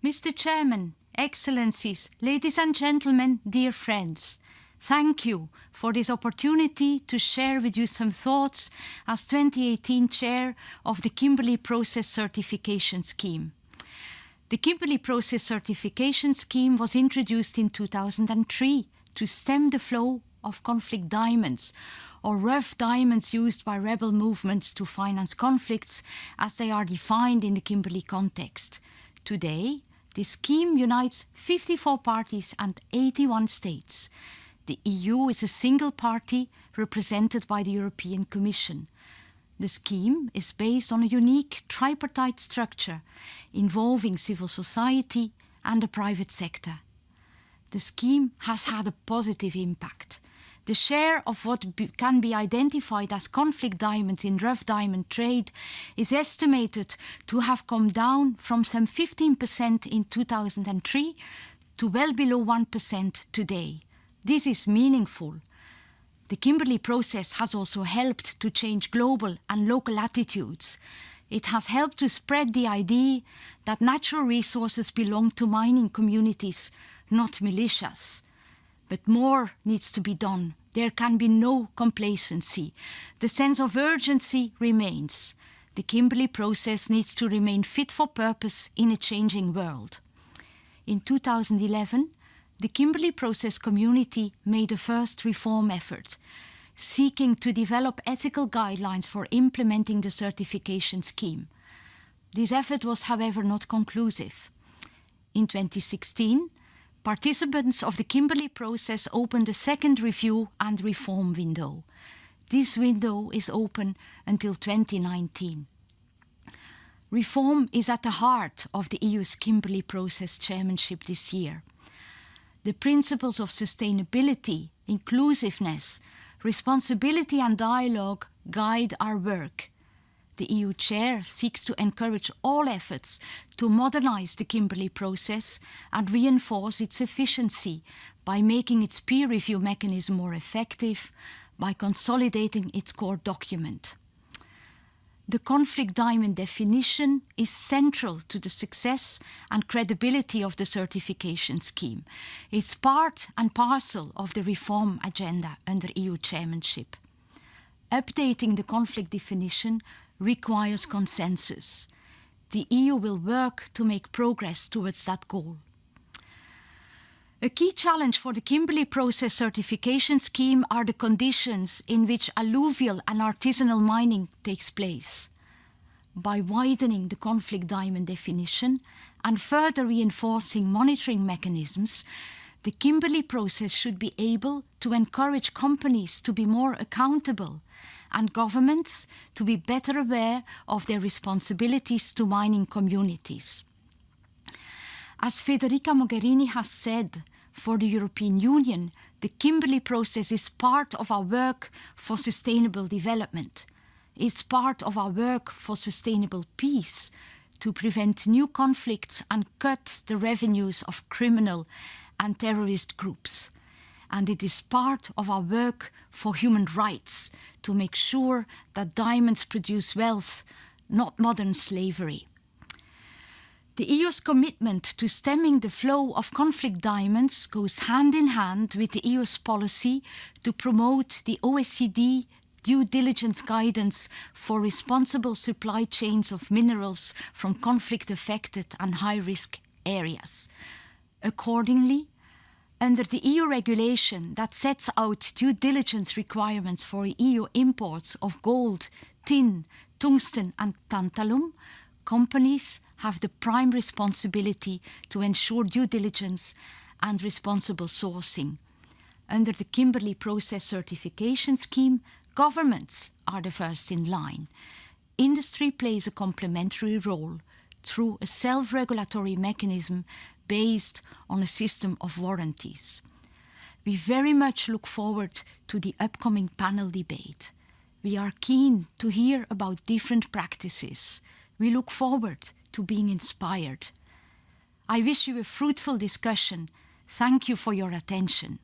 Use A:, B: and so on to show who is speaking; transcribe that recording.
A: Mr. Chairman, Excellencies, ladies and gentlemen, dear friends, thank you for this opportunity to share with you some thoughts as 2018 Chair of the Kimberley Process Certification Scheme. The Kimberley Process Certification Scheme was introduced in 2003 to stem the flow of conflict diamonds, or rough diamonds used by rebel movements to finance conflicts as they are defined in the Kimberley context. Today, this scheme unites 54 parties and 81 states. The EU is a single party represented by the European Commission. The scheme is based on a unique tripartite structure involving civil society and the private sector. The scheme has had a positive impact. The share of what can be identified as conflict diamonds in rough diamond trade is estimated to have come down from some 15% in 2003 to well below 1% today. This is meaningful. The Kimberley process has also helped to change global and local attitudes. It has helped to spread the idea that natural resources belong to mining communities, not militias. But more needs to be done. There can be no complacency. The sense of urgency remains. The Kimberley process needs to remain fit for purpose in a changing world. In 2011, the Kimberley process community made a first reform effort, seeking to develop ethical guidelines for implementing the certification scheme. This effort was, however, not conclusive. In 2016, participants of the Kimberley process opened a second review and reform window. This window is open until 2019. Reform is at the heart of the EU's Kimberley process chairmanship this year. The principles of sustainability, inclusiveness, responsibility and dialogue guide our work. The EU Chair seeks to encourage all efforts to modernize the Kimberley process and reinforce its efficiency by making its peer review mechanism more effective, by consolidating its core document. The conflict diamond definition is central to the success and credibility of the certification scheme. It's part and parcel of the reform agenda under EU chairmanship. Updating the conflict definition requires consensus. The EU will work to make progress towards that goal. A key challenge for the Kimberley process certification scheme are the conditions in which alluvial and artisanal mining takes place. By widening the conflict diamond definition and further reinforcing monitoring mechanisms, the Kimberley process should be able to encourage companies to be more accountable and governments to be better aware of their responsibilities to mining communities. As Federica Mogherini has said, for the European Union, the Kimberley process is part of our work for sustainable development. It's part of our work for sustainable peace, to prevent new conflicts and cut the revenues of criminal and terrorist groups. And it is part of our work for human rights, to make sure that diamonds produce wealth, not modern slavery. The EU's commitment to stemming the flow of conflict diamonds goes hand in hand with the EU's policy to promote the OECD due diligence guidance for responsible supply chains of minerals from conflict-affected and high-risk areas. Accordingly, under the EU regulation that sets out due diligence requirements for EU imports of gold, tin, tungsten and tantalum, companies have the prime responsibility to ensure due diligence and responsible sourcing. Under the Kimberley Process Certification Scheme, governments are the first in line. Industry plays a complementary role through a self-regulatory mechanism based on a system of warranties. We very much look forward to the upcoming panel debate. We are keen to hear about different practices. We look forward to being inspired. I wish you a fruitful discussion. Thank you for your attention.